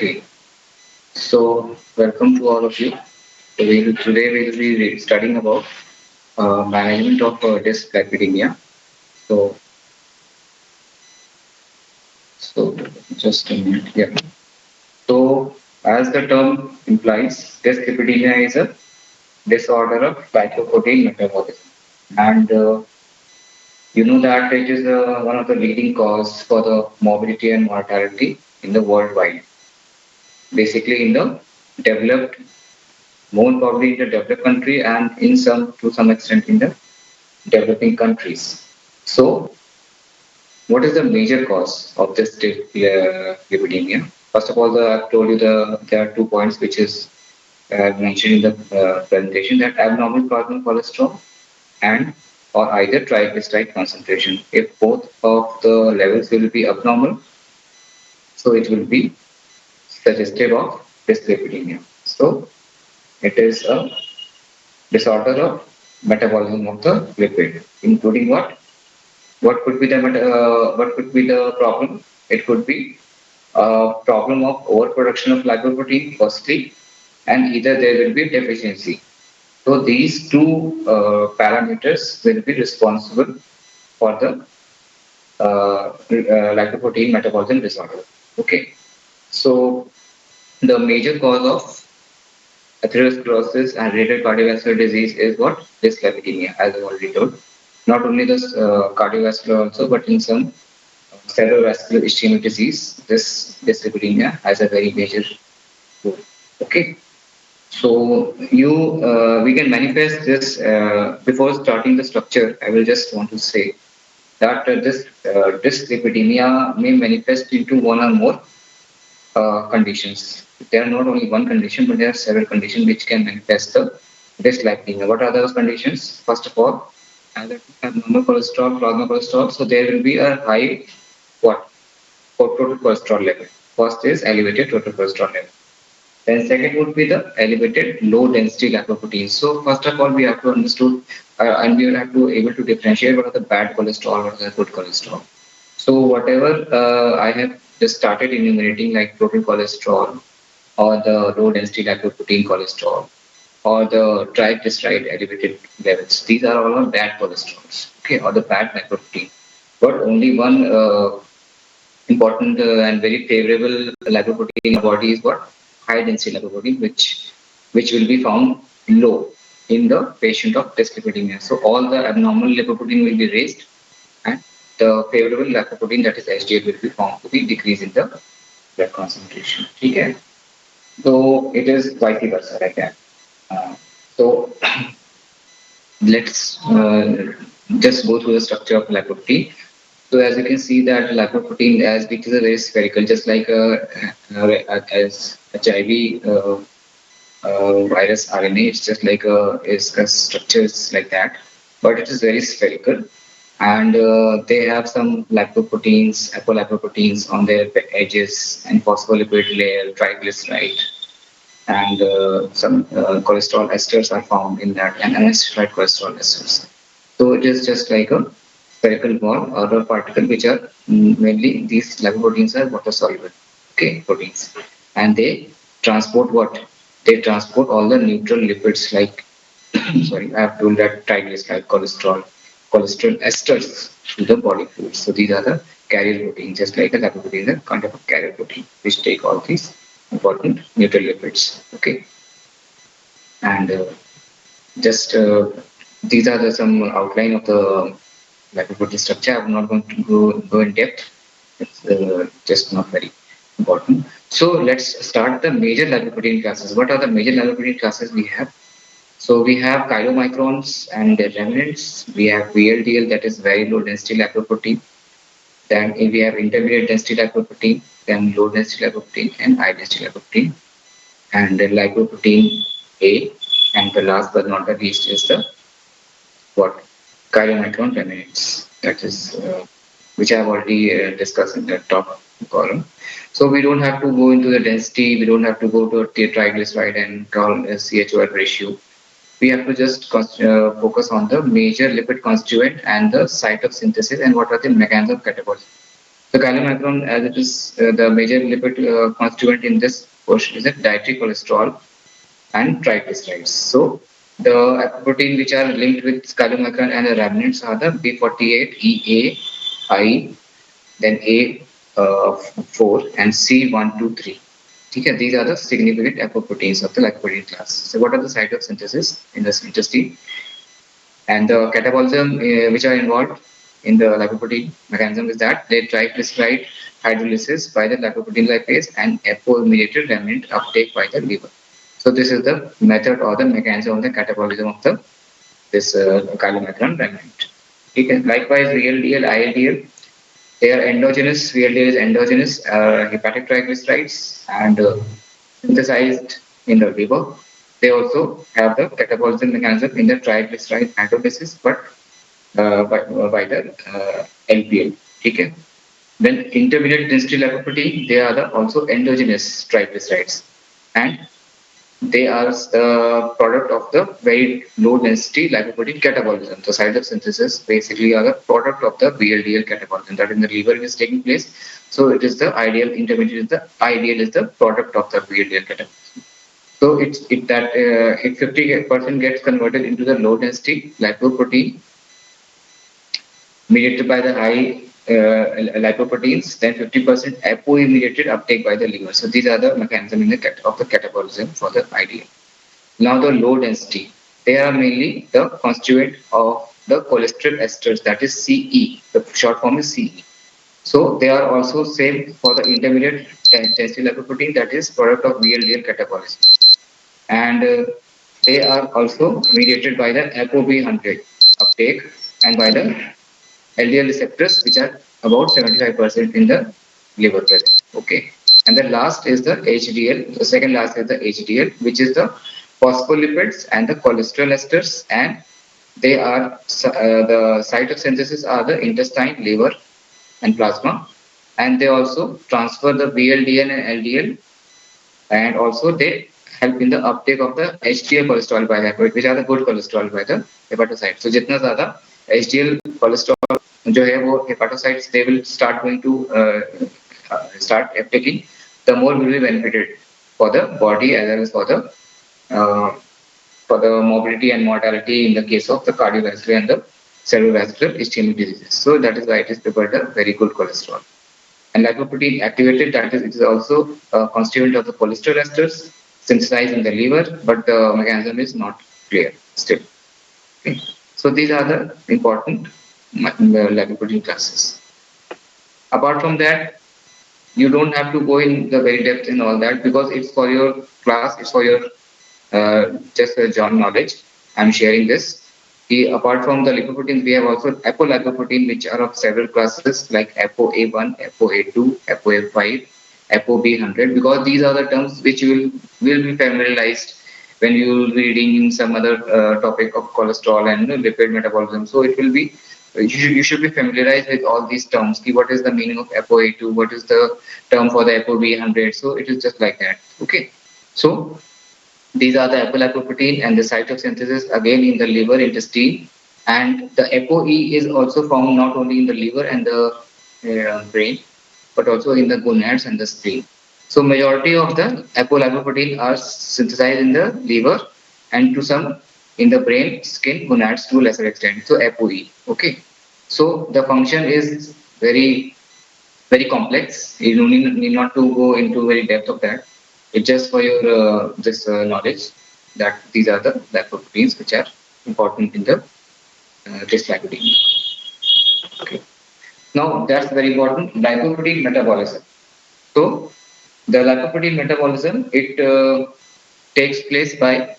Okay, so welcome to all of you. Today we'll be studying about management of dyslipidemia. So, so just a minute. Yeah. So, as the term implies, dyslipidemia is a disorder of glycoprotein metabolism, and you know that it is one of the leading cause for the morbidity and mortality in the worldwide. Basically, in the developed, more probably in the developed country, and in some to some extent in the developing countries. So, what is the major cause of this lipidemia? First of all, I've told you there are 2 points which is mentioned in the presentation, that abnormal plasma cholesterol and or either triglyceride concentration. If both of the levels will be abnormal, so it will be suggestive of dyslipidemia. So it is a disorder of metabolism of the lipid, including what? What could be the problem? It could be a problem of overproduction of lipoprotein firstly, and either there will be deficiency. So these two parameters will be responsible for the lipoprotein metabolism disorder. Okay, so the major cause of atherosclerosis and related cardiovascular disease is what? Dyslipidemia, as I already told. Not only the cardiovascular also, but in some cerebrovascular ischemic disease, this dyslipidemia has a very major role. Okay, so we can manifest this before starting the structure. I will just want to say that this dyslipidemia may manifest into one or more conditions. There are not only one condition, but there are several conditions which can manifest the dyslipidemia. What are those conditions? First of all, either abnormal cholesterol, plasma cholesterol. So there will be a high what? Total cholesterol level. First is elevated total cholesterol level. Then second would be the elevated low density lipoproteins. So first of all, we have to understood and we will have to able to differentiate what are the bad cholesterol, what are the good cholesterol. So whatever I have just started enumerating, like total cholesterol or the low density lipoprotein cholesterol or the triglyceride elevated levels, these are all bad cholesterols, okay, or the bad lipoprotein. But only one important and very favorable lipoprotein in the body is what? High density lipoprotein, which will be found low in the patient of dyslipidemia. So all the abnormal lipoprotein will be raised, and the favorable lipoprotein, that is HDL, will be found to be decreased in the blood concentration. Okay, so it is vice versa like that. So let's just go through the structure of lipoprotein. So as you can see that lipoprotein, as it is a very spherical, just like as HIV virus RNA, it's just like a structure is like that, but it is very spherical, and they have some lipoproteins, apolipoproteins on their edges, and phospholipid layer, triglyceride, and some cholesterol esters are found in that, and unsaturated cholesterol esters. So it is just like a spherical ball or a particle, which are mainly these lipoproteins are water soluble, okay, proteins, and they transport what? They transport all the neutral lipids like sorry, I have told that triglyceride, cholesterol esters to the body fluids. So these are the carrier proteins, just like a lipoprotein is a kind of a carrier protein, which take all these important neutral lipids. Okay, and just these are some outline of the lipoprotein structure. I'm not going to go in depth. It's just not very important. So let's start the major lipoprotein classes. What are the major lipoprotein classes we have? So we have chylomicrons and their remnants. We have VLDL, that is very low density lipoprotein. Then we have intermediate density lipoprotein, then low density lipoprotein, and high density lipoprotein. And then lipoprotein A, and the last but not the least is the what? Chylomicron remnants. That is which I have already discussed in the top column. So we don't have to go into the density. We don't have to go to the triglyceride and call CHOL ratio. We have to just focus on the major lipid constituent and the site of synthesis and what are the mechanism of catabolism. The chylomicron, as it is the major lipid constituent in this portion, is a dietary cholesterol and triglycerides. So the apoprotein which are linked with chylomicron and the remnants are the B48, EA, I, then A4 and C123. Okay, these are the significant apoproteins of the lipoprotein class. So what are the site of synthesis in this intestine? And the catabolism which are involved in the lipoprotein mechanism is that they triglyceride hydrolysis by the lipoprotein lipase and apo-mediated remnant uptake by the liver. So this is the method or the mechanism of the catabolism of the this chylomicron remnant. Okay. Likewise, VLDL, ILDL, they are endogenous. VLDL is endogenous hepatic triglycerides and synthesized in the liver. They also have the catabolism mechanism in the triglyceride hydrolysis, but by the LPL. Okay. Then intermediate density lipoprotein, they are the also endogenous triglycerides, and they are the product of the very low density lipoprotein catabolism. The sites of synthesis basically are the product of the VLDL catabolism that in the liver is taking place. So it is the ideal intermediate is the ideal is the product of the VLDL catabolism. So it that if 50% gets converted into the low density lipoprotein mediated by the high lipoproteins, then 50% apo-mediated uptake by the liver. So these are the mechanism in the of the catabolism for the ideal. Now the low density, they are mainly the constituent of the cholesterol esters, that is CE. The short form is CE. So they are also same for the intermediate density lipoprotein, that is product of VLDL catabolism, and they are also mediated by the ApoB100 uptake and by the LDL receptors, which are about 75% in the liver present. Okay. And the last is the HDL. The second last is the HDL, which is the phospholipids and the cholesterol esters. And they are the site of synthesis are the intestine, liver, and plasma. And they also transfer the VLDL and LDL, and also they help in the uptake of the HDL cholesterol by hepatocyte, which are the good cholesterol by the hepatocyte. So जितना ज़्यादा HDL cholesterol जो है वो hepatocytes they will start going to start uptaking, the more will be benefited for the body as well as uh, for the mobility and mortality in the case of the cardiovascular and the cerebrovascular ischemic diseases. So that is why it is prepared a very good cholesterol. And lipoprotein activated, that is, it is also a constituent of the cholesterol esters synthesized in the liver, but the mechanism is not clear still. Okay. So these are the important lipoprotein classes. Apart from that, you don't have to go in the very depth in all that because it's for your class, it's for your just John knowledge. I'm sharing this. Apart from the lipoproteins, we have also apolipoprotein, which are of several classes like ApoA1, ApoA2, ApoA5, ApoB100, because these are the terms which you will be familiarized when you will be reading in some other topic of cholesterol and lipid metabolism. So it will be you should be familiarized with all these terms. What is the meaning of ApoA2? What is the term for the ApoB100? So it is just like that. Okay. So these are the apolipoprotein and the site of synthesis again in the liver, intestine, and the ApoE is also found not only in the liver and the brain, but also in the gonads and the spleen. So majority of the apolipoprotein are synthesized in the liver and to some in the brain, skin, gonads to a lesser extent. So ApoE. Okay. So the function is very complex. You don't need not to go into very depth of that. It's just for your this knowledge that these are the lipoproteins which are important in the this lipidemia. Okay. Now that's very important. Lipoprotein metabolism. So the lipoprotein metabolism it takes place by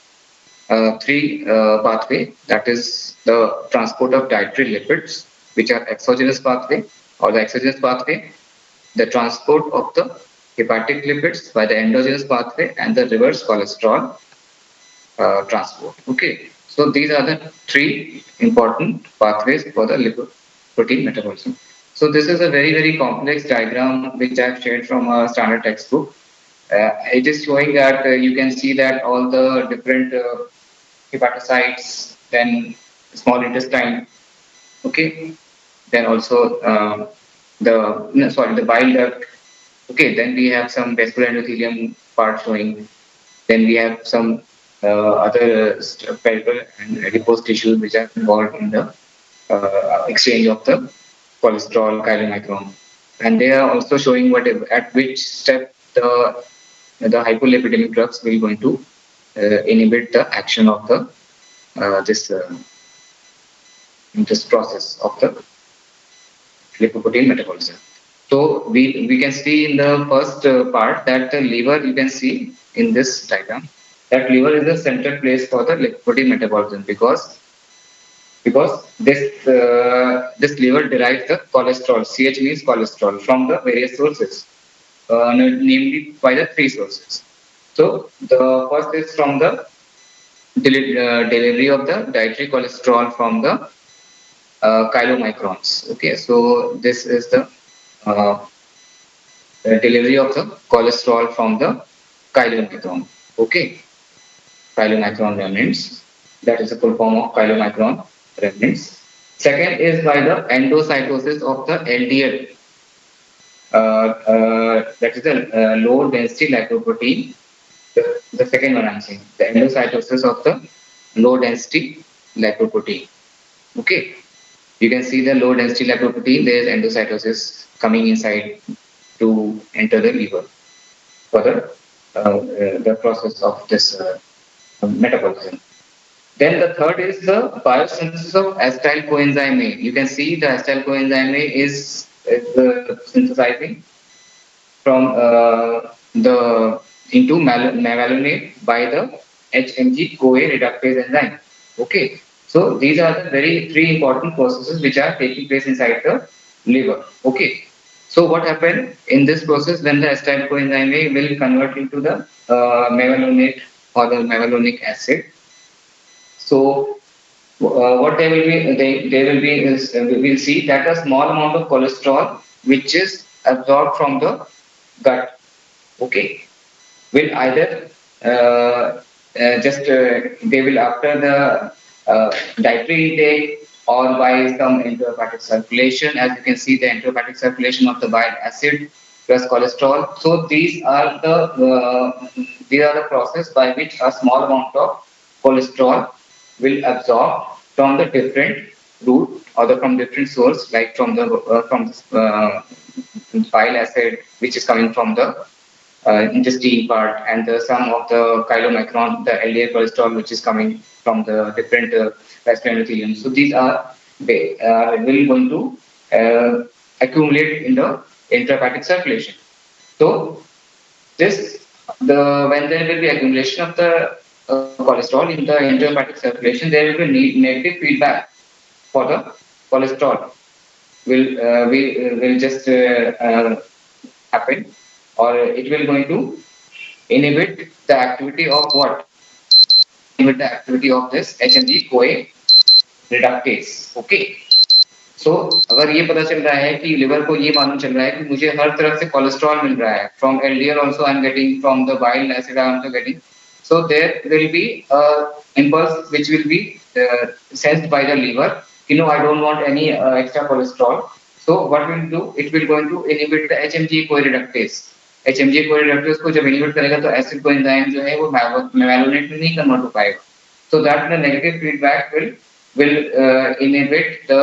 three pathway. That is the transport of dietary lipids, which are exogenous pathway or the exogenous pathway, the transport of the hepatic lipids by the endogenous pathway, and the reverse cholesterol transport. Okay, so these are the three important pathways for the lipoprotein metabolism. So this is a very complex diagram which I have shared from a standard textbook. It is showing that you can see that all the different hepatocytes, then small intestine, okay, then also the bile duct. Okay, then we have some vascular endothelium part showing. Then we have some other peripheral and adipose tissues which are involved in the exchange of the cholesterol chylomicron. And they are also showing what at which step the hypolipidemic drugs will going to inhibit the action of the this process of the lipoprotein metabolism. So we can see in the first part that the liver, you can see in this diagram, that liver is the central place for the lipoprotein metabolism, because this liver derives the cholesterol. CH means cholesterol from the various sources, namely by the three sources. So the first is from the delivery of the dietary cholesterol from the chylomicrons. Okay, so this is uh, the delivery of the cholesterol from the chylomicron. Okay, chylomicron remnants. That is the full form of chylomicron remnants. Second is by the endocytosis of the LDL. That is the low density lipoprotein. The second one I'm saying, the endocytosis of the low density lipoprotein. Okay, you can see the low density lipoprotein. There is endocytosis coming inside to enter the liver for the process of this metabolism. Then the third is the biosynthesis of acetyl coenzyme A. You can see the acetyl coenzyme A is synthesizing from the into malonate by the HMG-CoA reductase enzyme. Okay, so these are the very three important processes which are taking place inside the liver. Okay, so what happened in this process when the acetyl coenzyme A will convert into the malonate or the malonic acid? So what they will be, they will be is we will see that a small amount of cholesterol which is absorbed from the gut, okay, will either just they will after the dietary intake or by some enterohepatic circulation. As you can see, the enterohepatic circulation of the bile acid plus cholesterol. So these are the process by which a small amount of cholesterol will absorb from the different route or from different source, like from bile acid which is coming from the intestine part, and some of the chylomicron, the LDL cholesterol, which is coming from the different vascular endothelium. So these are they will going to accumulate in the intrahepatic circulation. So this the when there will be accumulation of the cholesterol in the intrahepatic circulation, there will be negative feedback for the cholesterol will just happen, or it will going to inhibit the activity of what? Inhibit the activity of this HMG CoA reductase. Okay. सो अगर ये पता चल रहा है कि liver को ये मालूम चल रहा है कि मुझे हर तरफ से कोलेस्ट्रॉल मिल रहा है, from LDL also I am getting, from the bile acid I am also getting, so there will be a impulse which will be sensed by the liver. You know, I don't want any extra cholesterol. So what will do? It will going to inhibit the HMG CoA reductase. HMG CoA reductase को जब inhibit करेगा तो acid coenzyme जो है वो मेलानोनेट में नहीं convert हो पाएगा. So that the negative feedback will inhibit the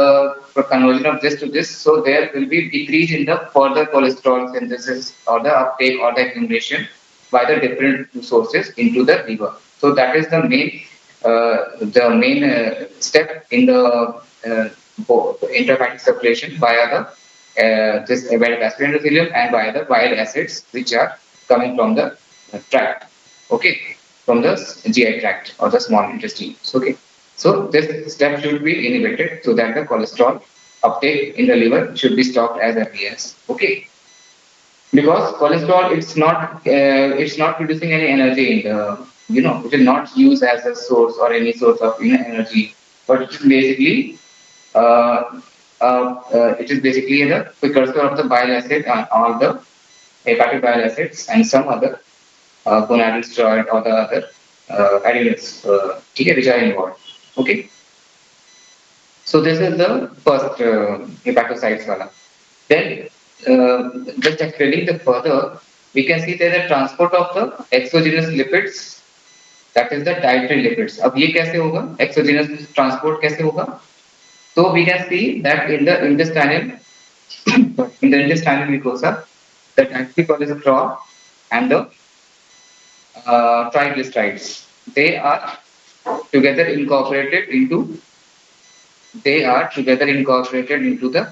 conversion of this to this. So there will be decrease in the further cholesterol synthesis or the uptake or the accumulation by the different sources into the liver. So that is the main step in the intrahepatic circulation via the this vascular endothelium and via the bile acids which are coming from the tract. Okay, from the GI tract or the small intestine. Okay. So this step should be inhibited so that the cholesterol uptake in the liver should be stopped as early as. Okay, because cholesterol it's not producing any energy in the, it is not used as a source or any source of energy, but it is basically the precursor of the bile acid and all the hepatic bile acids and some other gonadal steroid or the other additives, okay, which are involved. Okay, so this is the first hepatocytes wala. Then, just explaining the further, we can see there the transport of the exogenous lipids, that is the dietary lipids. अब ये कैसे होगा? Exogenous transport कैसे होगा? So we can see that in the intestinal, in the intestinal mucosa, the dietary cholesterol and the triglycerides, they are together incorporated into the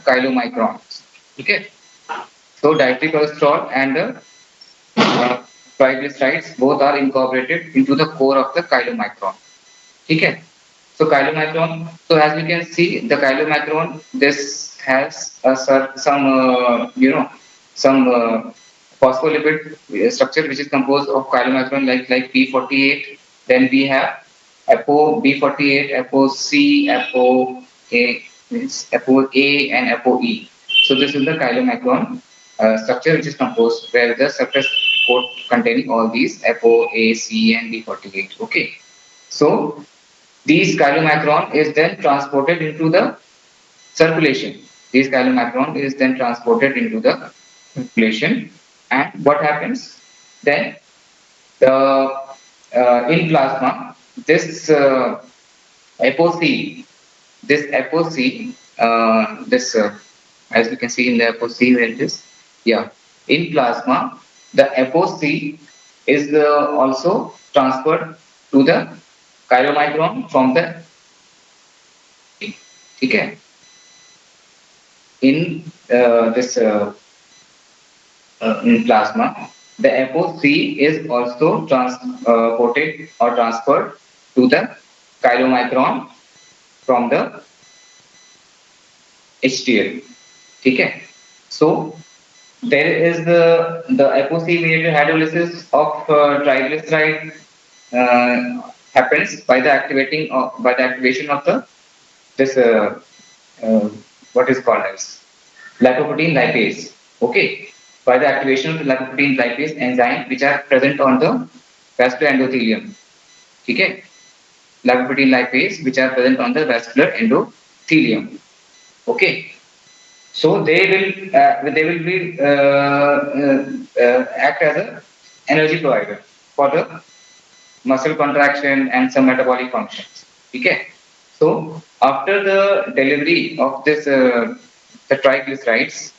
chylomicrons. Okay, so dietary cholesterol and the triglycerides both are incorporated into the core of the chylomicron. Okay, so chylomicron. So as we can see, the chylomicron, this has some some phospholipid structure which is composed of chylomicron like P48. Then we have APO B48, APOC, APOA, APOA and APOE. So this is the chylomicron structure which is composed where the surface coat containing all these APOA, C and B48. Okay. So these chylomicron is then transported into the circulation. These chylomicron is then transported into the circulation, and what happens then? The in plasma, this ApoC, this as we can see in the ApoC where it is, yeah, in plasma, the ApoC is also transferred to the chylomicron from the okay in this in plasma, the ApoC is also transported or transferred to the chylomicron from the HTL. Okay, so there is the ApoC mediated hydrolysis of triglyceride happens by the activation of the this uh, what is called as lipoprotein lipase. Okay, by the activation of the lipoprotein lipase enzyme which are present on the vascular endothelium. Okay, lipoprotein lipase which are present on the vascular endothelium. Okay, so they will be act as a energy provider for the muscle contraction and some metabolic functions. Okay, so after the delivery of this the triglycerides,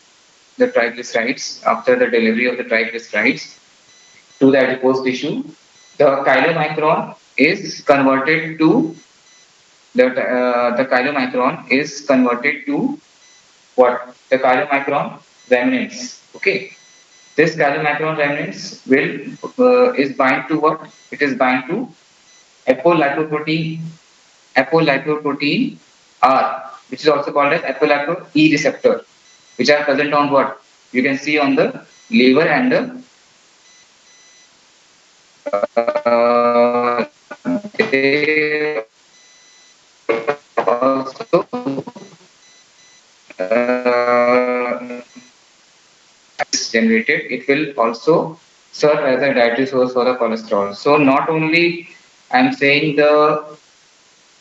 after the delivery of the triglycerides to the adipose tissue, the chylomicron is converted to the chylomicron is converted to what? The chylomicron remnants. Okay, this chylomicron remnants will is bind to what? It is bind to apolipoprotein apolipoprotein R, which is also called as apolipo E receptor, which are present on what? You can see on the liver and the they also is generated. It will also serve as a dietary source for the cholesterol. So not only I'm saying the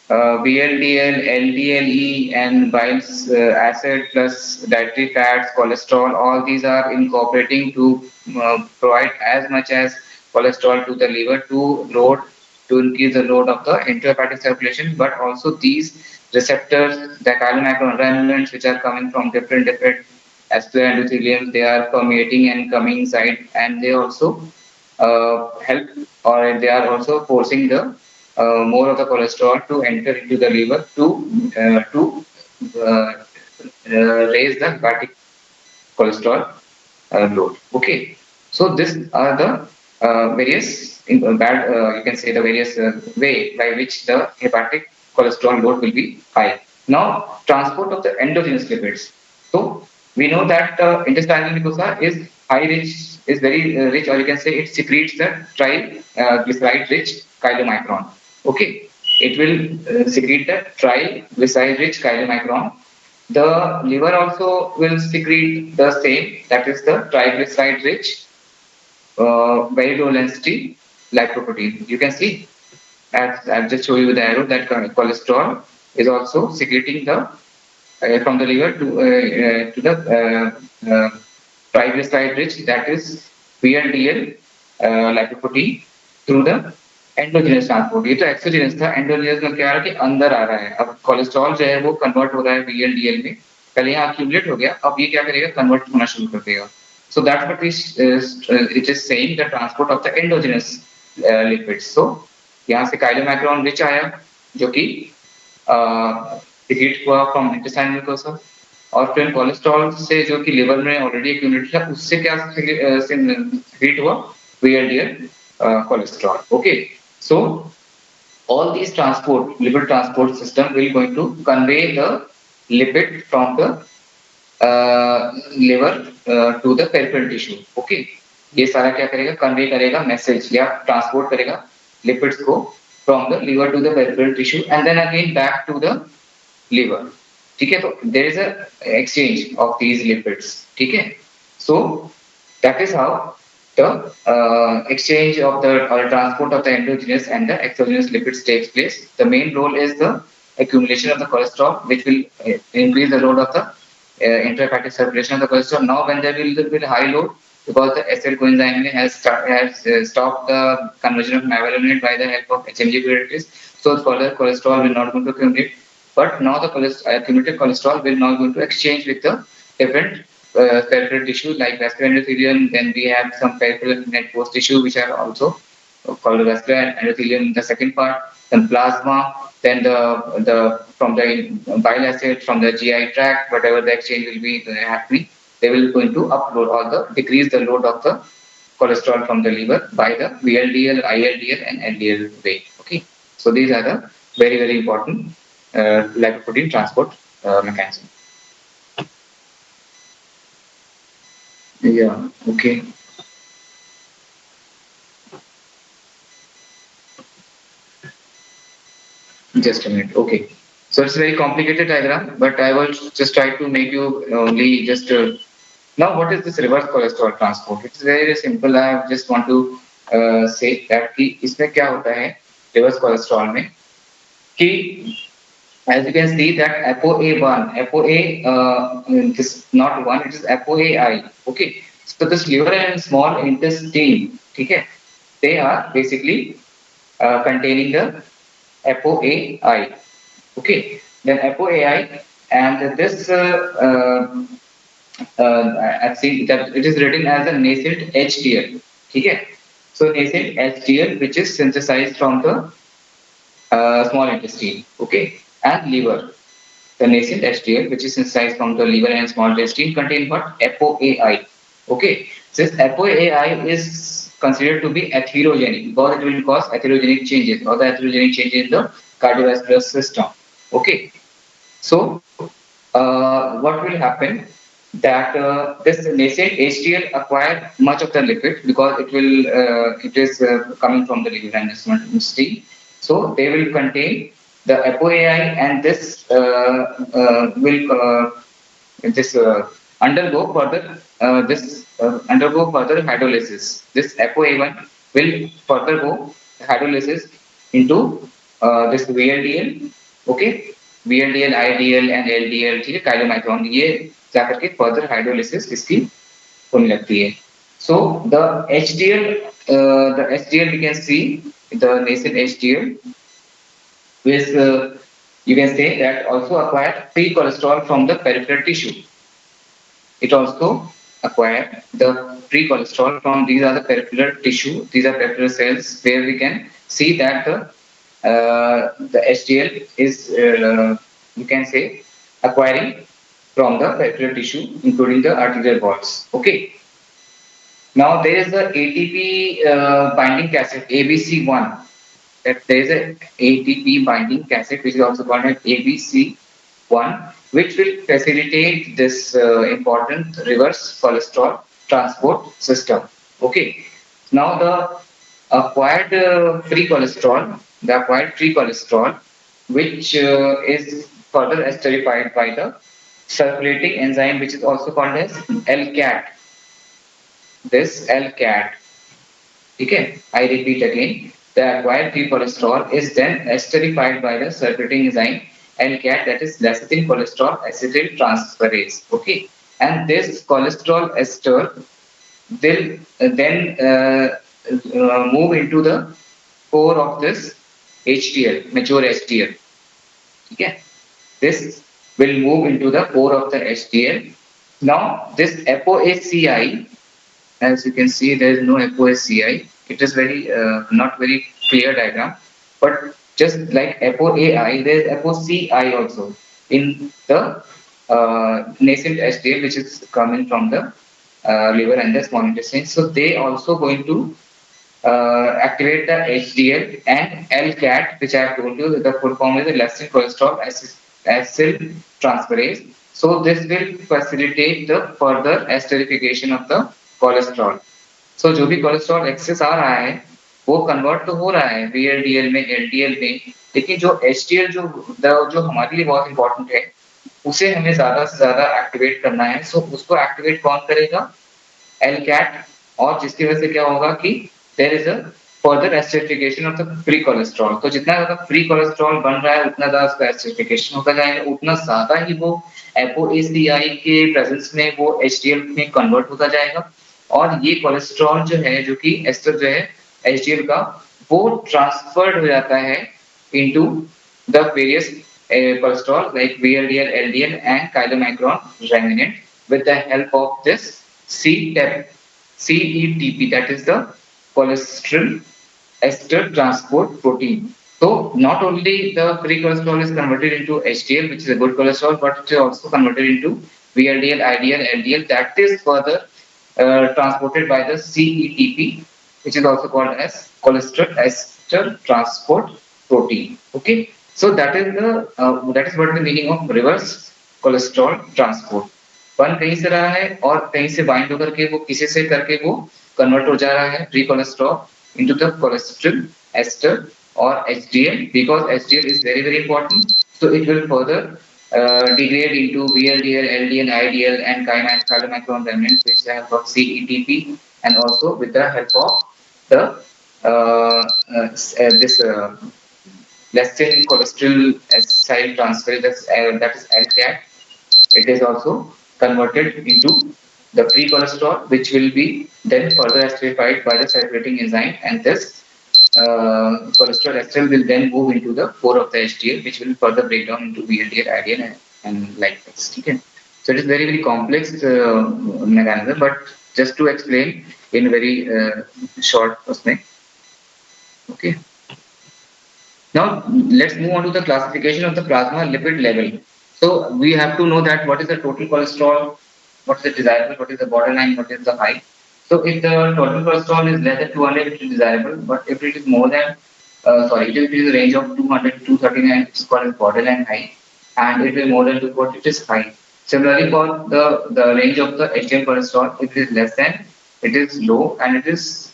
VLDL, LDLE, and bile acid plus dietary fats, cholesterol, all these are incorporating to provide as much as cholesterol to the liver to increase the load of the intrahepatic circulation. But also these receptors, the chylomicron remnants, which are coming from different vascular endothelium, they are permeating and coming inside, and they also help or they are also forcing the more of the cholesterol to enter into the liver to raise the hepatic cholesterol load. Okay, so these are the various you can say the various way by which the hepatic cholesterol load will be high. Now, transport of the endogenous lipids. So we know that intestinal mucosa is very rich, or you can say it secretes the triglyceride rich chylomicron. Okay, it will secrete the triglyceride rich chylomicron. The liver also will secrete the same, that is the triglyceride rich very low density lipoprotein. You can see, as I've just shown you the arrow, that cholesterol is also secreting the from the liver to the triglyceride rich, that is VLDL lipoprotein through the endogenous transport. ये तो exogenous था. Endogenous में क्या आ रहा है कि अंदर आ रहा है. अब कोलेस्ट्रॉल जो है वो कन्वर्ट हो रहा है VLDL में. पहले यहाँ अक्यूमुलेट हो गया, अब ये क्या करेगा, कन्वर्ट होना शुरू कर देगा. So that's what it is saying, the transport of the endogenous lipids. So यहाँ से काइलोमैक्रोन रिच आया जो कि डिलीट हुआ फ्रॉम इंटेस्टाइनल म्यूकोसा, और फिर कोलेस्ट्रॉल से जो कि लिवर में ऑलरेडी एक्यूमुलेटेड था उससे क्या डिलीट हुआ, VLDL cholesterol. Okay, so all these transport lipid transport system will going to convey the lipid from the liver to the peripheral tissue. Okay, ये सारा क्या करेगा, कन्वे करेगा मैसेज या ट्रांसपोर्ट करेगा लिपिड्स को from the liver to the peripheral tissue and then again back to the liver. ठीक है, तो there is a exchange of these lipids. ठीक है, so that is how the exchange of the or transport of the endogenous and the exogenous lipids takes place. The main role is the accumulation of the cholesterol, which will increase the load of the intrahepatic circulation of the cholesterol. Now, when there will be high load, because the acid coenzyme has stopped the conversion of mevalonate by the help of HMG precursors, so further cholesterol will not going to accumulate. But now the accumulated cholesterol will now going to exchange with the different peripheral tissue like vascular endothelium. Then we have some peripheral network tissue which are also called vascular endothelium, the second part. Then plasma, then the from the bile acid from the GI tract, whatever the exchange will be happening, they will going to upload or the decrease the load of the cholesterol from the liver by the VLDL, ILDL and LDL way. Okay, so these are the very important lipoprotein transport mechanism. Yeah, okay. Just a minute. Okay. So it's a very complicated diagram, but I will just try to make you only just now what is this reverse cholesterol transport? It's very simple. I just want to say that कि इसमें क्या होता है reverse cholesterol में कि as you can see that ApoA1, ApoA this not one, it is ApoAI. Okay, so this liver and small intestine, ठीक है, they are basically containing the ApoAI. Okay, then ApoAI and this I see that it is written as a nascent HDL. ठीक है, so nascent HDL which is synthesized from the small intestine. Okay, and liver. The nascent HDL which is synthesized from the liver and small intestine contain what? ApoAI. Okay, this ApoAI is considered to be atherogenic because it will cause atherogenic changes or the atherogenic changes in the cardiovascular system. Okay, so what will happen that this nascent HDL acquire much of the lipid because it is coming from the liver and small intestine. So they will contain the ApoAI and this will undergo further undergo further hydrolysis. This ApoA1 will further go hydrolysis into this VLDL. Okay, VLDL, IDL and LDL. ठीक है, chylomicron ये जाकर के further hydrolysis इसकी होने लगती है. So the HDL we can see the nascent HDL is you can say that also acquire free cholesterol from the peripheral tissue. It also acquire the free cholesterol from these are the peripheral tissue. These are peripheral cells where we can see that the HDL is you can say acquiring from the peripheral tissue, including the arterial walls. Okay. Now there is the ATP binding cassette ABC1. That there is a ATP binding cassette which is also called as ABC1, which will facilitate this important reverse cholesterol transport system. Okay. Now the acquired free cholesterol, which is further esterified by the circulating enzyme, which is also called as LCAT. This LCAT. Okay, I repeat again. The acquired free cholesterol is then esterified by the circulating enzyme LCAT, that is lecithin cholesterol acetyltransferase. Okay, and this cholesterol ester will then move into the core of this HDL, mature HDL. Okay, this will move into the core of the HDL. Now, this ApoACI, as you can see, there is no ApoACI. It is very not very clear diagram, but just like ApoAI, there is ApoCI also in the nascent HDL, which is coming from the liver and the small intestine. So they also going to activate the HDL and LCAT, which I have told you, the full form is the lecithin cholesterol acyl transferase. So this will facilitate the further esterification of the cholesterol. So जो भी cholesterol excess आ रहा है वो convert तो हो रहा है VLDL में LDL में, लेकिन जो HDL जो हमारे लिए बहुत इंपॉर्टेंट है उसे हमें ज्यादा से ज्यादा एक्टिवेट करना है. सो उसको एक्टिवेट कौन करेगा? LCAT. और जिसकी वजह से क्या होगा कि there is a further acidification of the free cholesterol. तो जितना ज्यादा फ्री कोलेस्ट्रॉल बन रहा है उतना ज्यादा उसका एसिडिफिकेशन होता जाएगा, उतना ज्यादा ही वो एपोएसीआई के प्रेजेंस में वो एचडीएल में कन्वर्ट होता जाएगा. और ये कोलेस्ट्रॉल जो है, जो कि एस्टर जो है एचडीएल का, वो ट्रांसफर्ड हो जाता है into the various cholesterol like VLDL, LDL and chylomicron remnant with the help of this CETP, that is the cholesterol ester transport protein. So not only the free cholesterol is converted into HDL, which is a good cholesterol, but it is also converted into VLDL, IDL, LDL, that is further transported by the CETP, which is also called as cholesterol ester transport protein. Okay, so that is what the meaning of reverse cholesterol transport. बन कहीं से रहा है और कहीं से bind होकर के वो किसी से करके वो कन्वर्ट हो जा रहा है free cholesterol into the cholesterol ester और HDL, because HDL is very very important. So it will further degrade into VLDL, LDL, IDL and chylomicron remnants, which have got CETP, and also with the help of the this lecithin cholesterol acyl transfer, that is LCAT. It is also converted into the free cholesterol, which will be then further acidified by the circulating enzyme, and this cholesterol ester will then move into the core of the HDL, which will further break down into VLDL, IDL, and like this. Okay. So it is very very complex mechanism, but just to explain in very short way. Okay. Now let's move on to the classification of the plasma lipid level. So we have to know that what is the total cholesterol, what is the desirable, what is the borderline, what is the high. So if the total cholesterol is less than 200, it is desirable, but if it is more than, if it is a range of 200 to 239, it is called as borderline high, and if it is more than 240, it is high. Similarly, for the range of the HDL cholesterol, if it is less than, it is low, and it is,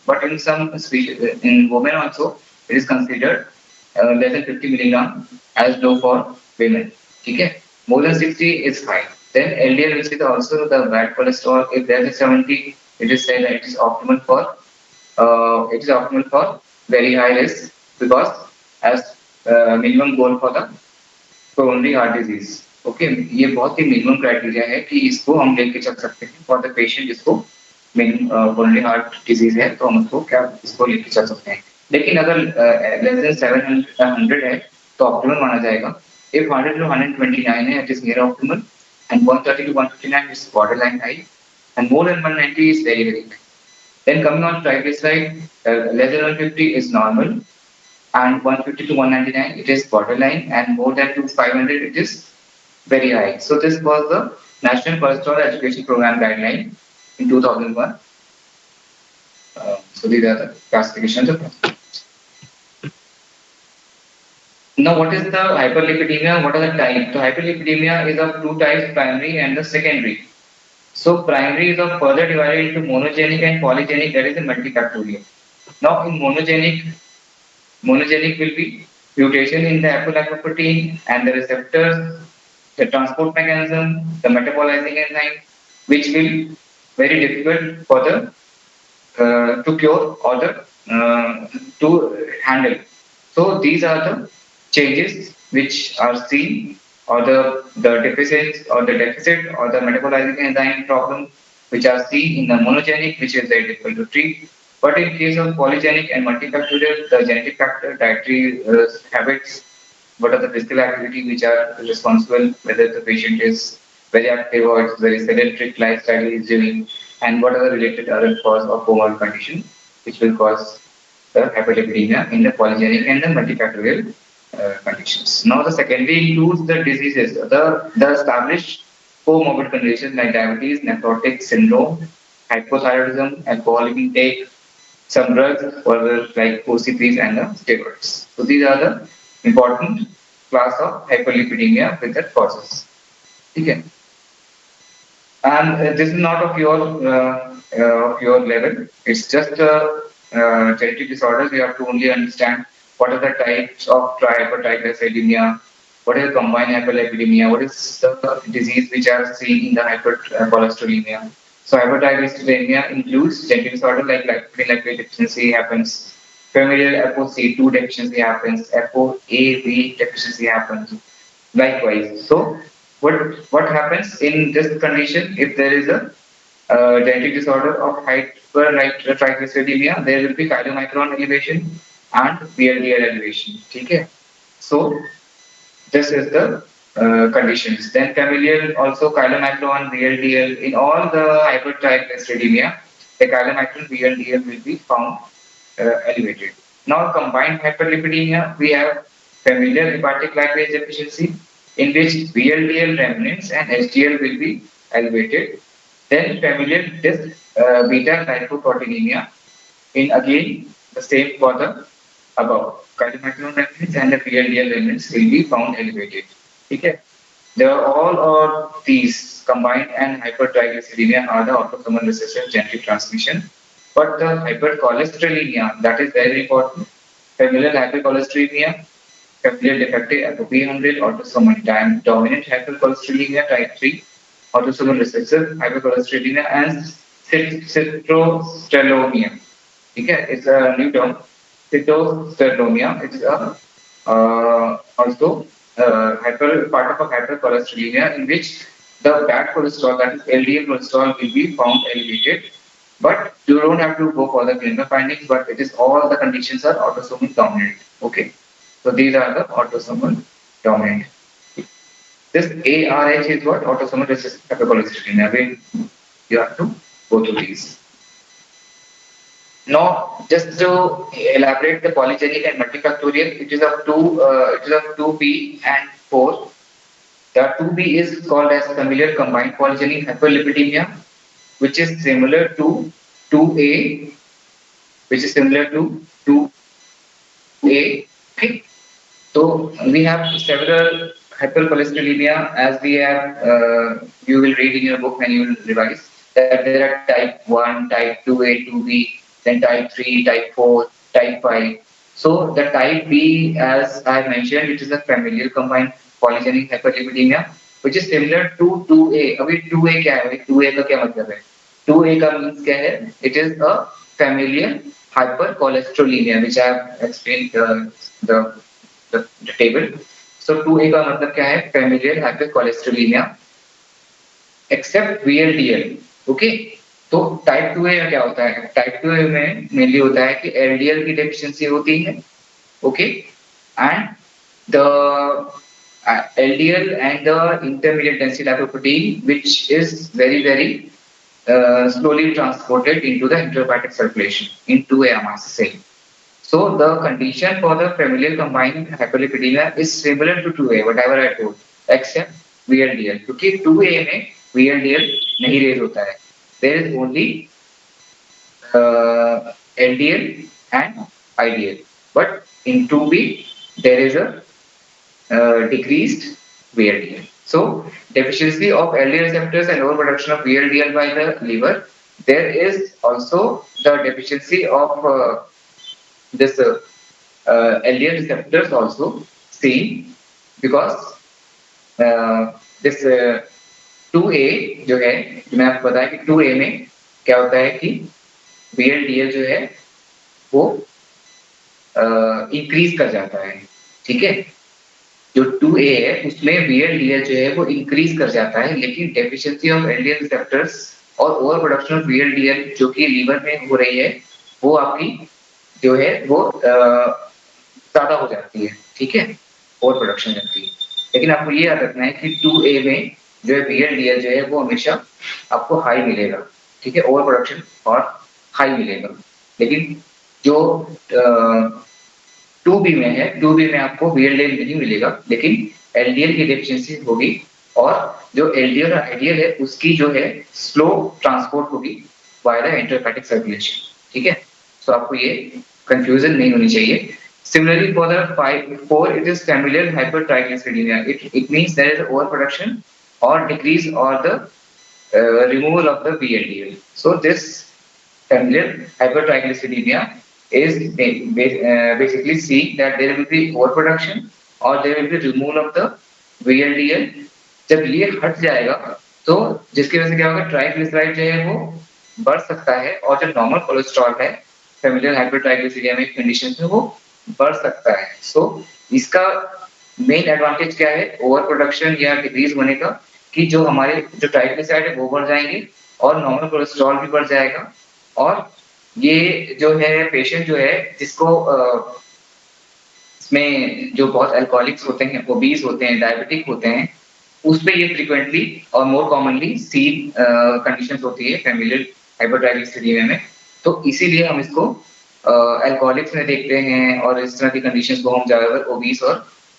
but in some species, in women also, it is considered less than 50 milligram as low for women. Okay, more than 60 is high. Then LDL, which is also the bad cholesterol, if there is 70, it is said that it is optimal for very high risk, because as minimum goal for the coronary heart disease. Okay, ये बहुत ही minimum criteria है कि इसको हम लेके चल सकते हैं फॉर द पेशेंट जिसको कोरोनरी हार्ट डिजीज है, तो हम उसको क्या इसको लेके चल सकते हैं. लेकिन अगर लेस देन 700 है तो ऑप्टिमल माना जाएगा. If 100 to 129 है, it is near optimal, and 130 to 159 is borderline high, and more than 190 is very very high. Then coming on triglyceride, less than 150 is normal, and 150 to 199 it is borderline, and more than to 500 it is very high. So this was the National Cholesterol Education Program guideline in 2001. So these are the classifications of cholesterol. Now, what is the hyperlipidemia? What are the types? So hyperlipidemia is of two types, primary and the secondary. So primary is of further divided into monogenic and polygenic, that is a multifactorial. Now in monogenic will be mutation in the apolipoprotein and the receptors, the transport mechanism, the metabolizing enzyme, which will very difficult for the to cure or the to handle. So these are the changes which are seen, or the deficits or the deficit or the metabolizing enzyme problem which are seen in the monogenic, which is very difficult to treat. But in case of polygenic and multifactorial, the genetic factor, dietary habits, what are the physical activity which are responsible, whether the patient is very active or it's very sedentary lifestyle is doing, and what are the related other cause of comorbid condition which will cause the hyperlipidemia in the polygenic and the multifactorial conditions. Now, the secondary includes the diseases, the established comorbid conditions like diabetes, nephrotic syndrome, hypothyroidism, alcoholic intake, some drugs for like OCPs and the steroids. So these are the important class of hyperlipidemia with their causes. Okay. And this is not of your level. It's just genetic disorders. You have to only understand what are the types of hypertriglyceridemia, what is combined hyperlipidemia, what is the disease which are seen in the hypercholesterolemia. So hypertriglyceridemia includes genetic disorder like lipid deficiency happens, familial ApoC2 deficiency happens, ApoAV deficiency happens. Likewise, so what happens in this condition if there is a genetic disorder of hypertriglyceridemia? There will be chylomicron elevation and VLDL elevation. Okay, so this is the conditions. Then familial also chylomicron, VLDL in all the hypertriglyceridemia, the chylomicron VLDL will be found elevated. Now, combined hyperlipidemia, we have familial hepatic lipase deficiency, in which VLDL remnants and HDL will be elevated. Then familial beta lipoproteinemia, in again the same for the above. Chylomicron remnants and the VLDL remnants will be found elevated. Okay. They are all of these combined and hypertriglyceridemia are the autosomal recessive genetic transmission. But the hypercholesterolemia, that is very important. Familial hypercholesterolemia, familial defective ApoB100, autosomal dominant hypercholesterolemia type 3, autosomal recessive hypercholesterolemia, and citrostelomia. Okay, it's a new term. Citrostelomia. It's a also part of a hypercholesterolemia in which the bad cholesterol, that is LDL cholesterol, will be found elevated. But you don't have to go for the clinical findings, but it is all the conditions are autosomal dominant. Okay. So these are the autosomal dominant. This ARH is what? Autosomal recessive hypercholesterolemia. Again, you have to go through these. Now, just to elaborate the polygenic and multifactorial, it is of 2B and 4. The 2B is called as familial combined polygenic hyperlipidemia, which is similar to 2A, which is similar to 2A. Okay. So we have several hypercholesterolemia, as we have, you will read in your book and you will revise that there are type 1, type 2A, 2B, then type 3, type 4, type 5. So the type B, as I mentioned, it is a familial combined polygenic hyperlipidemia, which is similar to 2A. अभी 2A क्या है? 2A का क्या मतलब है? 2A का means क्या है? It is a familial hypercholesterolemia, which I have explained the table. So 2A का मतलब क्या है? Familial hypercholesterolemia, except VLDL. Okay. तो टाइप 2A में क्या होता है? टाइप 2A में मेनली होता है कि LDL की डेफिशिएंसी होती है. Okay. And the LDL and the intermediate density lipoprotein, which is very slowly transported into the intrahepatic circulation in 2A amino acid. So the condition for the familial combined hyperlipidemia is similar to 2A, whatever I told, except VLDL. क्योंकि 2A में VLDL नहीं raise होता है. There is only LDL and IDL. But in 2B, there is a decreased VLDL. So deficiency of LDL receptors and overproduction of VLDL by the liver. There is also the deficiency of this LDL receptors also seen, because this 2A जो है, मैं आपको बताया कि 2A में क्या होता है कि VLDL जो है वो इंक्रीज कर जाता है. ठीक है. जो 2A है उसमें VLDL जो है वो इंक्रीज कर जाता है, लेकिन डेफिशिएंसी ऑफ एलडीएल रिसेप्टर्स और ओवर प्रोडक्शन ऑफ VLDL जो कि लीवर में हो रही है, वो आपकी जो है वो ज्यादा हो जाती है, ठीक है, ओवर प्रोडक्शन रहती है। लेकिन आपको ये याद रखना है कि 2A में जो है VLDL जो है वो हमेशा आपको हाई मिलेगा, ठीक है, ओवर प्रोडक्शन और हाई मिलेगा। लेकिन जो 2B में है, 2B में आपको VLDL नहीं मिलेगा, लेकिन LDL की डेफिशिएंसी होगी, और जो LDL और IDL है उसकी जो है स्लो ट्रांसपोर्ट होगी बाय द इंटरहेपेटिक सर्कुलेशन, ठीक है। सो आपको ये कंफ्यूजन नहीं होनी चाहिए। Similarly, for the 4, it is familial hypertriglyceridemia. It means there is overproduction or decrease or the removal of the VLDL. So this familial hypertriglyceridemia is basically seeing that there will be overproduction or there will be removal of the VLDL. जब ये हट जाएगा तो जिसकी वजह से क्या होगा, ट्राइग्लिसराइड जो है वो बढ़ सकता है, और जो नॉर्मल कोलेस्ट्रॉल है फेमिलियल हाइपरट्राइग्लिसरीडियम कंडीशन में वो बढ़ सकता है। सो इसका मेन एडवांटेज क्या है ओवर प्रोडक्शन या डिक्रीज होने का, कि जो हमारे जो ट्राइग्लिसराइड है वो बढ़ जाएंगे और नॉर्मल कोलेस्ट्रॉल भी बढ़ जाएगा। और ये जो है पेशेंट जो है जिसको इसमें जो बहुत अल्कोहलिक्स होते हैं, ओबीज होते हैं, डायबिटिक होते हैं, उसमें ये फ्रीक्वेंटली और मोर कॉमनली सी कंडीशंस होती है फेमिलियल हाइपरट्राइग्लिसरीडियम में। तो इसीलिए हम इसको अल्कोहलिक्स में देखते हैं, और इस तरह की कंडीशंस को हम ज्यादातर ओबीस और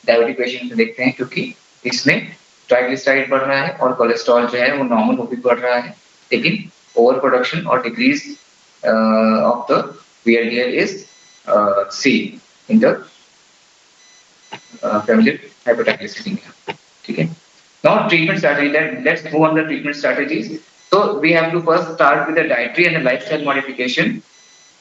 डायबिटिक पेशेंट में देखते हैं, क्योंकि इसमें ट्राइग्लिसराइड बढ़ रहा है और कोलेस्ट्रॉल जो है वो नॉर्मल होकर बढ़ रहा है, लेकिन ओवर प्रोडक्शन और decrease of the VLDL is seen in the familial hypertriglyceridemia. Okay. Now treatment strategy. Let's move on the treatment strategies. So we have to first start with the dietary and the lifestyle modification.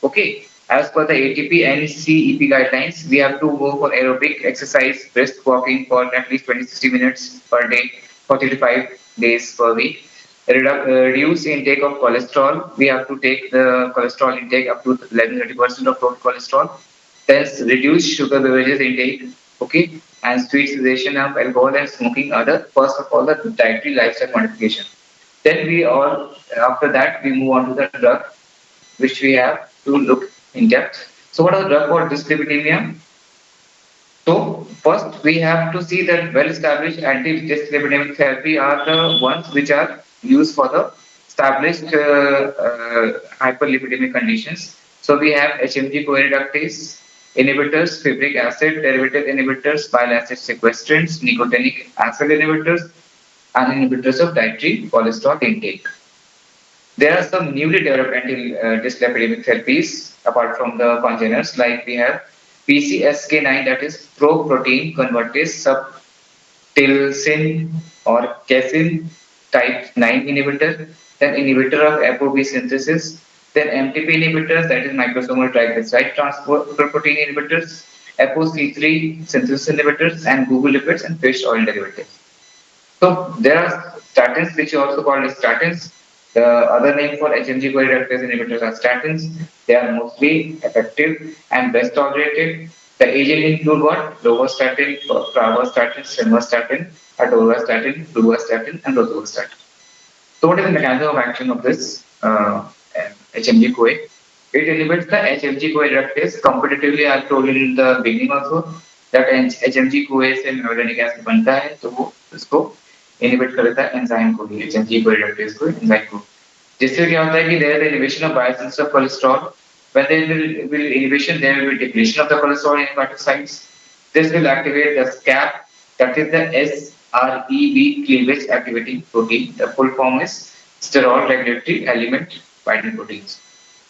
Okay. As per the ATP and CEP guidelines, we have to go for aerobic exercise, brisk walking for at least 20-60 minutes per day for 3 to 5 days per week. Reduce intake of cholesterol. We have to take the cholesterol intake up to 11-30% of total cholesterol. Then reduce sugar beverages intake, okay, and sweet cessation of alcohol and smoking are the first of all the dietary lifestyle modification. Then we all after that we move on to the drug, which we have to look in depth. So what are the drug for dyslipidemia? So first we have to see that well-established anti-dyslipidemic therapy are the ones which are used for the established hyperlipidemic conditions. So we have HMG-CoA reductase inhibitors, fibric acid derivative inhibitors, bile acid sequestrants, nicotinic acid inhibitors, and inhibitors of dietary cholesterol intake. There are some newly developed anti-dyslipidemic therapies apart from the congeners, like we have PCSK9, that is pro-protein convertase subtilsin or casein type 9 inhibitor, then inhibitor of ApoB synthesis, then MTP inhibitors, that is microsomal triglyceride transport protein inhibitors, ApoC3 synthesis inhibitors, and Google lipids and fish oil derivatives. So there are statins, which are also called as statins. The other name for HMG-CoA reductase inhibitors are statins. They are mostly effective and best tolerated. The agent include what? Lovastatin, pravastatin, simvastatin, atorvastatin, fluvastatin, and rosuvastatin. So what is the mechanism of action of this HMG-CoA? It inhibits the HMG-CoA reductase. Competitively, I told you in the beginning also that HMG-CoA से melanic acid बनता है, तो वो इसको inhibit कर देता है enzyme को भी, HMG-CoA reductase को, एंजाइम को, जिससे क्या होता है कि there is inhibition of biosynthesis of cholesterol. When there will inhibition, there will be depletion of the cholesterol in hepatocytes. This will activate the SCAP, that is the SREB cleavage activating protein. The full form is steroid regulatory element binding proteins,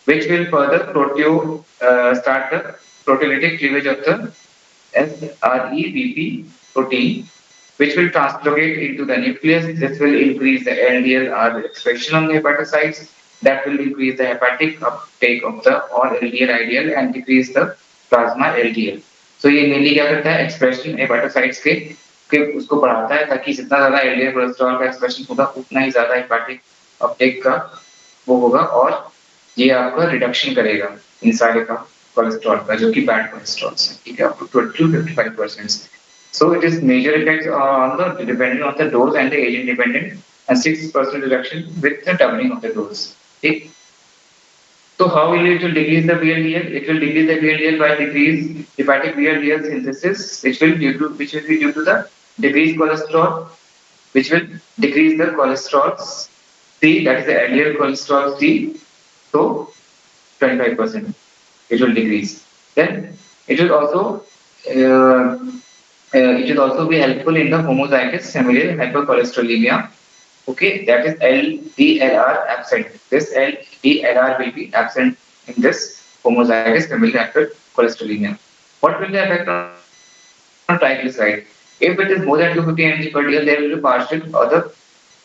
which will further start the proteolytic cleavage of the SREBP protein, which will translocate into the nucleus. This will increase the LDL expression on the hepatocytes. That will increase the hepatic uptake of the or LDL IDL and decrease the plasma LDL. So ये mainly क्या करता है, expression hepatocytes के उसको बढ़ाता है, ताकि जितना ज्यादा LDL कोलेस्ट्रॉल का एक्सप्रेशन होगा उतना ही ज्यादा हेपेटिक अपटेक का वो होगा, और ये आपका रिडक्शन करेगा इन सारे का कोलेस्ट्रॉल का, जो कि बैड कोलेस्ट्रॉल है, ठीक है, up to 20-55%। So it is major effects on the depending on the dose and the agent dependent, and 6% reduction with the doubling of the dose. Okay. So how will it will decrease the VLDL? It will decrease the VLDL by decrease hepatic VLDL synthesis, which will be due to the decreased cholesterol, which will decrease the cholesterol C, that is the LDL cholesterol C. So 25% it will decrease. Then it will also uh, it will also be helpful in the homozygous familial hypercholesterolemia. Okay, that is LDLR absent. This LDLR will be absent in this homozygous familial hypercholesterolemia. What will the effect on triglyceride? If it is more than 250 mg per dl, there will be partial or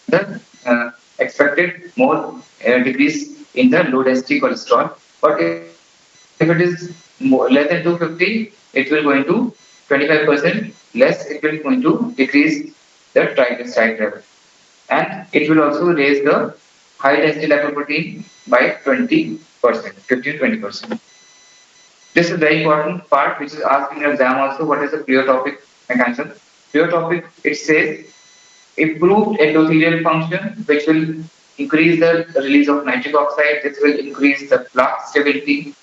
the expected more decrease in the low density cholesterol. But if it is less than 250, it will going to 25% less. It will going to decrease the triglyceride level, and it will also raise the high density lipoprotein by 20%, 15-20%. This is a very important part which is asked in your exam also. What is the pleiotropic mechanism? Pleiotropic, it says improved endothelial function, which will increase the release of nitric oxide. This will increase the plaque stability,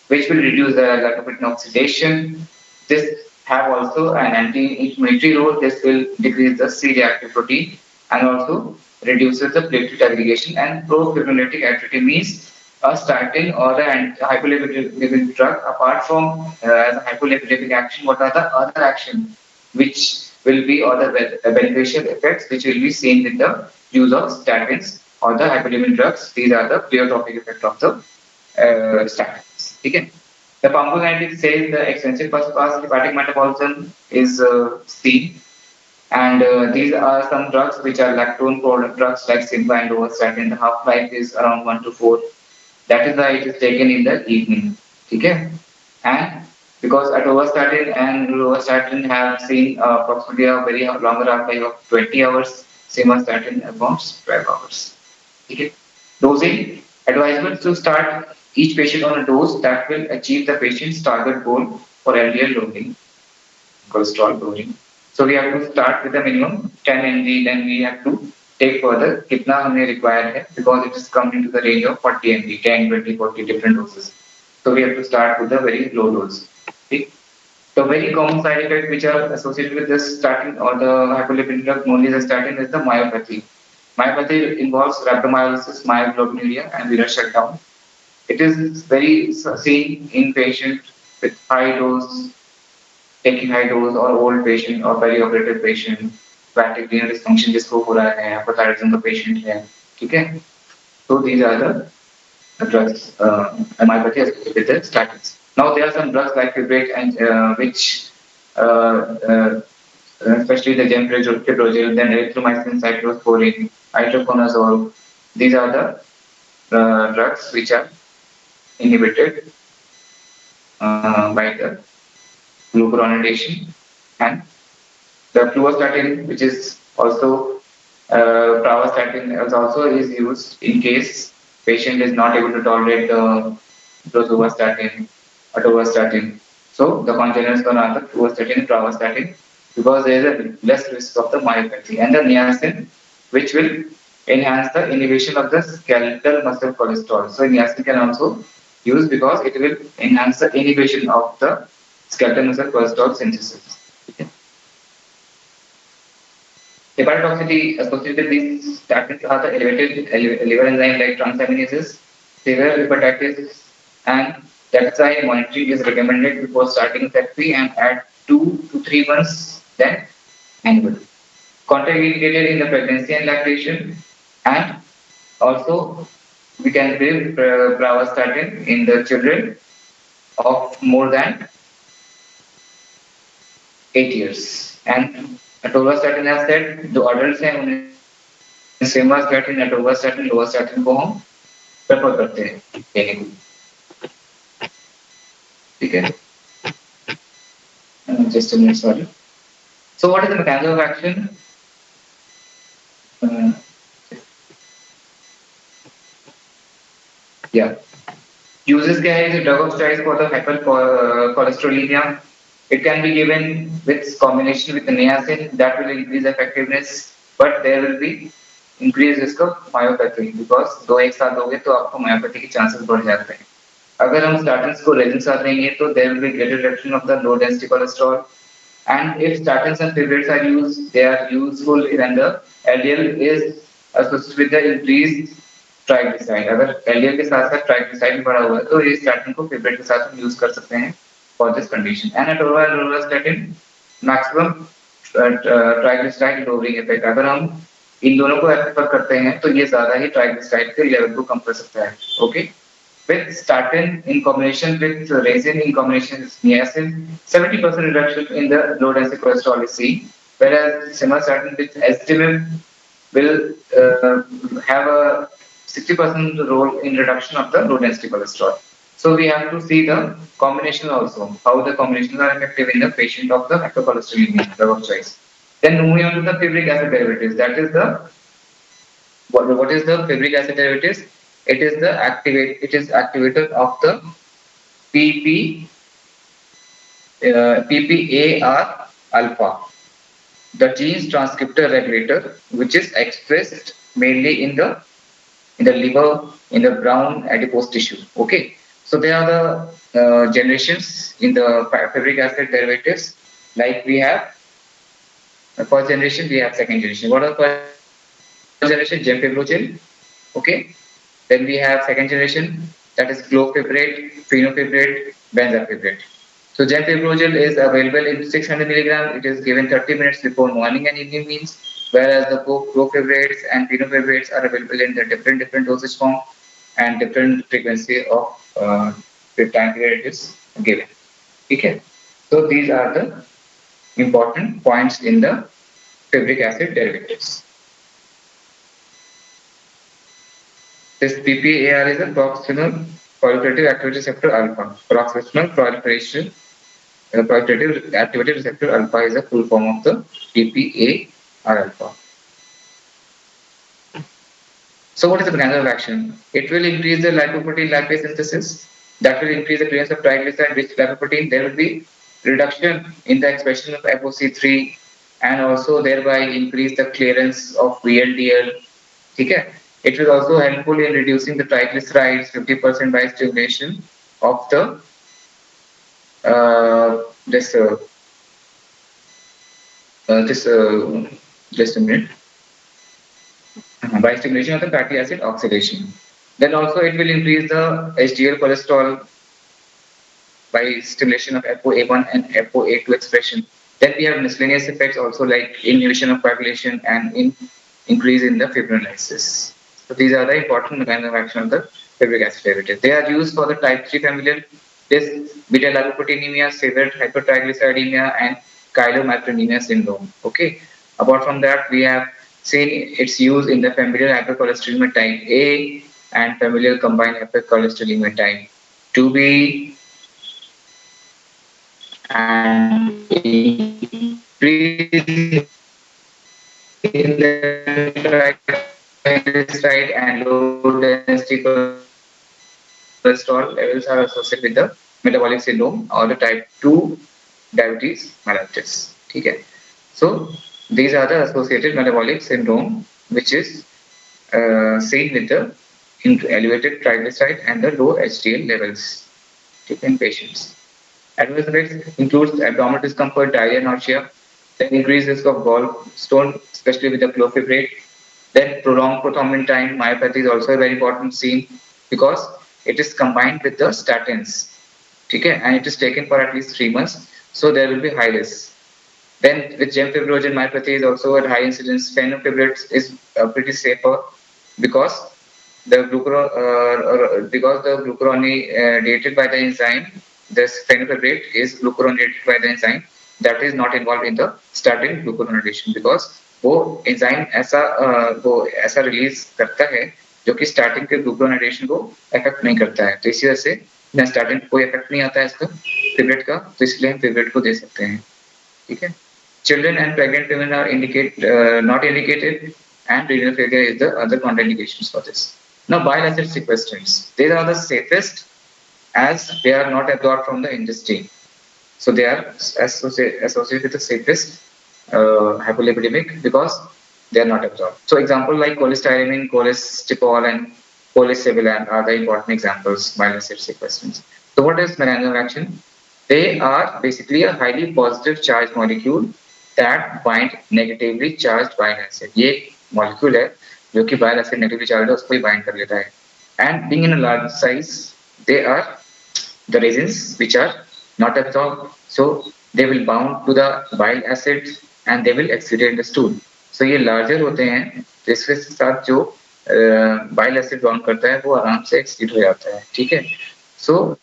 which will reduce the lipoprotein oxidation. This have also an anti-inflammatory role. This will decrease the C-reactive protein and also reduces the platelet aggregation. And profibrinolytic activity means a statin or a hypolipidic drug. Apart from as a hypolipidic action, what are the other actions which will be or the beneficial effects which will be seen with the use of statins or the hypolipidic drugs? These are the pleiotropic effect of the statins. Okay. The pharmacokinetic says the extensive first pass hepatic metabolism is seen, and these are some drugs which are lactone product drugs like Simba and Rovastatin. The half life is around 1 to 4. That is why it is taken in the evening. Okay, and because atorvastatin and rovastatin have seen approximately a very longer half life of 20 hours, simvastatin about 12 hours. Okay. Dosing advisement to start each patient on a dose that will achieve the patient's target goal for LDL lowering, cholesterol lowering. So we have to start with a minimum 10 mg, then we have to take further kitna humne required hai, because it is coming into the range of 40 mg, 10, 20, 40 different doses. So we have to start with a very low dose. Okay. The very common side effects which are associated with this statin or the hypolipidemic drug known as a statin is the myopathy. Myopathy involves rhabdomyolysis, myoglobinuria, and renal shutdown. It is very seen in patients with high dose, taking high dose, or old patient or perioperative patient, hepatic renal dysfunction जिसको हो रहा है, hypothyroidism का patient है, ठीक है? So these are the drugs, myopathy associated with the statins. Now there are some drugs like fibrate and which uh, uh, especially the gemfibrozil, then erythromycin, cyclosporin, itraconazole. These are the drugs which are inhibited by the glucuronidation, and the fluostatin, which is also pravastatin, is used in case patient is not able to tolerate the rosuvastatin, atorvastatin. So the congeners are the fluostatin, pravastatin, because there is a less risk of the myopathy, and the niacin, which will enhance the inhibition of the skeletal muscle cholesterol. So niacin can also use because it will enhance the inhibition of the skeletal muscle cholesterol synthesis. Okay. Hepatotoxicity associated with these statins are the elevated liver enzyme like transaminases, severe hepatitis, and that's why monitoring is recommended before starting therapy and at 2 to 3 months, then annually. Contraindicated in the pregnancy and lactation, and also we can give pravastatin in the children of more than 8 years. And atorvastatin has said जो adults हैं उन्हें simvastatin, atorvastatin, lovastatin को हम prefer करते हैं लेने को. ठीक है? Just a minute, sorry. So what is the mechanism of action? Uh, yeah. Uses क्या है? Is a drug of choice for the hypercholesterolemia. It can be given with combination with niacin that will increase effectiveness, but there will be increased risk of myopathy because दो एक साथ दोगे तो आपको myopathy के chances बढ़ जाते हैं. अगर हम statins को resin साथ देंगे तो there will be greater reduction of the low density cholesterol. And if statins and fibrates are used, they are useful when the LDL is associated with the increased triglyceride. अगर LDL के साथ साथ triglyceride बढ़ा हुआ है तो ये statin को फिब्रेट के साथ हम यूज कर सकते हैं for this condition. And rosuvastatin maximum triglyceride lowering effect. अगर हम इन दोनों को प्रेफर करते हैं तो ये ज्यादा ही ट्राइग्लिसराइड के लेवल को कम कर सकता है. Okay, with statin in combination with resin in combination with niacin, 70% reduction in the low density cholesterol is seen, whereas simvastatin with estimate will have a 60% role in reduction of the low density cholesterol. So we have to see the combination also, how the combinations are effective in the patient of the hypercholesterolemia, drug of choice. Then moving on to the fibric acid derivatives, that is the what is the fibric acid derivatives? It is the activator of the PP PPAR alpha, the genes transcriptor regulator, which is expressed mainly in the liver, in the brown adipose tissue. Okay, so there are the generations in the fibric acid derivatives. Like we have first generation, we have second generation. What are the first generation? Gemfibrozil. Okay, then we have second generation, that is clofibrate, fenofibrate, benzafibrate. So gemfibrozil is available in 600 milligram. It is given 30 minutes before morning and evening meals, whereas the clofibrates and fenofibrates are available in the different dosage form and different frequency of the time period is given. Okay. So these are the important points in the fibric acid derivatives. This PPAR is a peroxisome proliferative activity receptor alpha. Peroxisome proliferative activity receptor alpha is a full form of the PPAR alpha. So what is the mechanism of action? It will increase the lipoprotein lipase synthesis. That will increase the clearance of triglyceride rich lipoprotein. There will be reduction in the expression of ApoC3 and also thereby increase the clearance of VLDL. Okay? It will also helpful in reducing the triglycerides 50% by stimulation of the just a minute, by stimulation of the fatty acid oxidation. Then also it will increase the HDL cholesterol by stimulation of ApoA1 and ApoA2 expression. Then we have miscellaneous effects also like inhibition of coagulation and increase in the fibrinolysis. So these are the important mechanisms of action of the fibric acid derivatives. They are used for the type 3 familial beta-lipoproteinemia, severe hypertriglyceridemia, and chylomicronemia syndrome. Okay. Apart from that, we have seen its use in the familial hypercholesterolemia type A and familial combined hypercholesterolemia type 2B, and increase in the triglyceride and low density cholesterol levels are associated with the metabolic syndrome or the type 2 diabetes mellitus. Okay. So these are the associated metabolic syndrome which is seen with the elevated triglyceride and the low HDL levels in patients. Adverse effects includes abdominal discomfort, diarrhea, nausea, then increased risk of gallstone, especially with the clofibrate. Then prolonged prothrombin time, myopathy is also a very important scene because it is combined with the statins. Okay, and it is taken for at least 3 months, so there will be high risk. Then with gemfibrozil, myopathy is also at high incidence. Fenofibrate is pretty safer because the glucuronidated by the enzyme. This fenofibrate is glucuronidated by the enzyme that is not involved in the statin glucuronidation because वो enzyme ऐसा release करता है जो कि starting के ग्लूकोनाइडेशन को effect नहीं करता है. तो इसी वजह से ना स्टार्टिंग कोई इफेक्ट नहीं आता है इसका फिब्रेट का, तो इसलिए हम फिब्रेट को दे सकते हैं. ठीक है. Children and pregnant women are not indicated, and renal failure is the other contraindications for this. Now, bile acid sequestrants, these are the safest as they are not absorbed from the intestine. So they are associated with the safest hypolipidemic because they are not absorbed. So example like cholestyramine, cholecystipol, and cholecybulin are the important examples bile acid sequestrants. So what is mechanism of action? They are basically a highly positive charged molecule that bind negatively charged bile acid. ये molecule है जो कि bile acid negatively charged है उसको ही bind कर लेता है. And being in a large size, they are the resins which are not absorbed. So they will bound to the bile acid and they will exudate the stool. So ये larger होते हैं जिसके साथ जो bile acid bound करता है वो आराम से exudate हो जाता है. ठीक है. So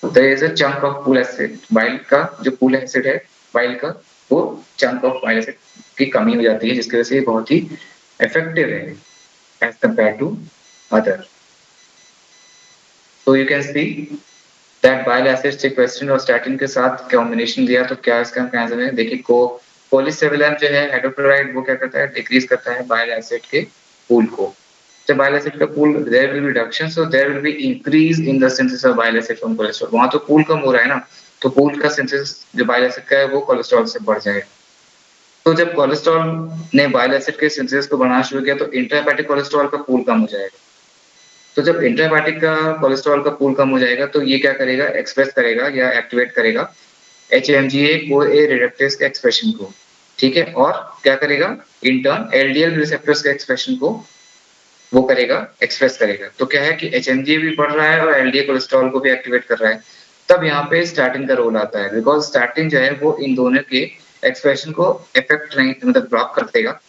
there is a chunk of pool acid. bile का जो pool acid है bile का वो chunk of bile acid की कमी हो जाती है जिसकी वजह से ये बहुत ही effective है as compared to other. So you can see that bile acid sequestration और statin के साथ combination दिया तो क्या इसका मैकेनिज्म है. देखिए कोलिसेबुलम जो है हाइड्रोक्लोराइड वो क्या करता है डिक्रीज करता है bile acid के pool को. जब bile acid का pool there will be reduction, so there will be increase in the synthesis of bile acid from cholesterol. वहाँ तो pool कम हो रहा है ना, तो pool का synthesis जो bile acid का है वो cholesterol से बढ़ जाएगा. तो जब कोलेस्ट्रॉल ने bile acid के synthesis को बढ़ाना शुरू किया तो इंट्राहेपेटिक कोलेस्ट्रॉल का pool कम हो जाएगा. तो जब इंट्राहेपेटिक का कोलेस्ट्रॉल का pool कम हो जाएगा तो ये क्या करेगा एक्सप्रेस करेगा या एक्टिवेट करेगा HMGA को ए रिडक्टेज के एक्सप्रेशन को. ठीक है. और क्या करेगा इन टर्न LDL रिसेप्टर्स के एक्सप्रेशन को वो करेगा एक्सप्रेस करेगा. तो क्या है कि HMG भी बढ़ रहा है और LDL कोलेस्ट्रॉल को भी एक्टिवेट कर रहा है. तब यहाँ पे स्टैटिन का रोल आता है बिकॉज स्टैटिन जो है वो इन दोनों के एक्सप्रेशन को इफेक्ट नहीं मतलब ब्लॉक कर देगा.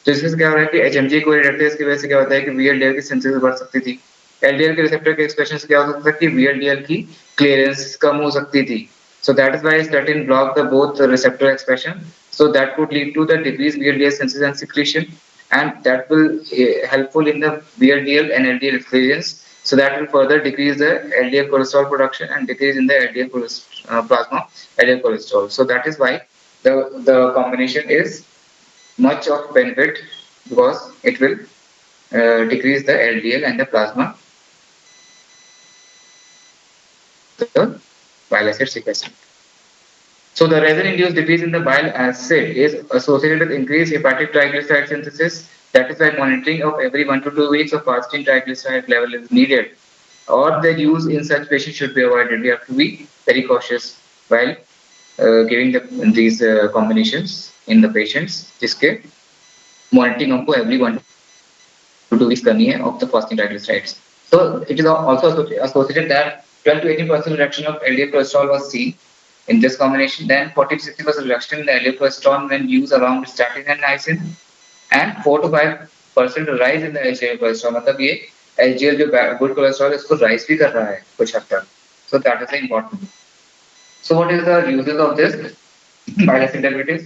तो इसमें क्या हो रहा है कि HMG को रिडक्टेज की वजह से क्या होता है कि VLDL की सिंथेसिस बढ़ सकती थी. LDL के रिसेप्टर के एक्सप्रेशन से क्या हो सकता है कि VLDL की क्लियरेंस कम हो सकती थी. So that is why statin block the both receptor expression. So that could lead to the decreased VLDL synthesis and secretion, and that will helpful in the VLDL and LDL excretions. So that will further decrease the LDL cholesterol production and decrease in the LDL plasma LDL cholesterol. So that is why the combination is much of benefit because it will decrease the LDL and the plasma the bile acid sequestration. So the resin-induced decrease in the bile acid is associated with increased hepatic triglyceride synthesis. That is why monitoring of every 1 to 2 weeks of fasting triglyceride level is needed. Or their use in such patients should be avoided. We have to be very cautious while giving these combinations in the patients. जिसके monitoring हमको every 1 to 2 weeks करनी है of the fasting triglycerides. So it is also associated that 12 to 18% reduction of LDL cholesterol was seen in this combination. Then 40 to 60% reduction in the LDL cholesterol when used along with statin and niacin, and 4 to 5% rise in the HDL cholesterol. मतलब ये HDL जो good cholesterol है इसको rise भी कर रहा है कुछ हद तक. So that is important. So what is the uses of this bile acid derivatives?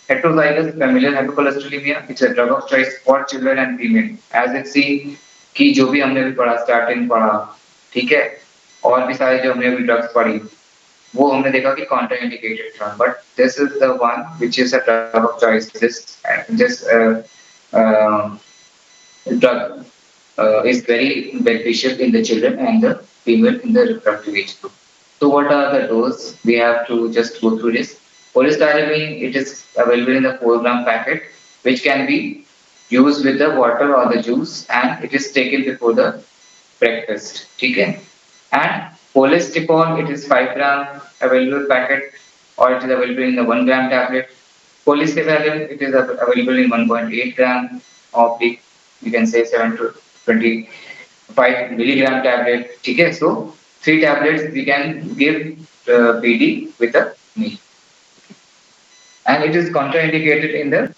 Heterozygous familial hypercholesterolemia. It's a drug of choice for children and female. As it see कि जो भी हमने भी पढ़ा statin पढ़ा, ठीक है, और भी सारे जो हमने भी drugs पढ़ी वो हमने देखा कि contraindicated था. But this is the one which is a drug of choice. This drug is very beneficial in the children and the female in the reproductive age group. So what are the doses? We have to just go through this. Cholestyramine, it is available in the 4-gram packet, which can be used with the water or the juice, and it is taken before the breakfast. Okay? And cholecystipol, it is 5-gram available packet, or it is available in the 1-gram tablet. Cholecystipol, it is available in 1.8 gram of the, you can say 7 to 25 milligram tablet. Okay? So 3 tablets we can give PD with a meal, and it is contraindicated in the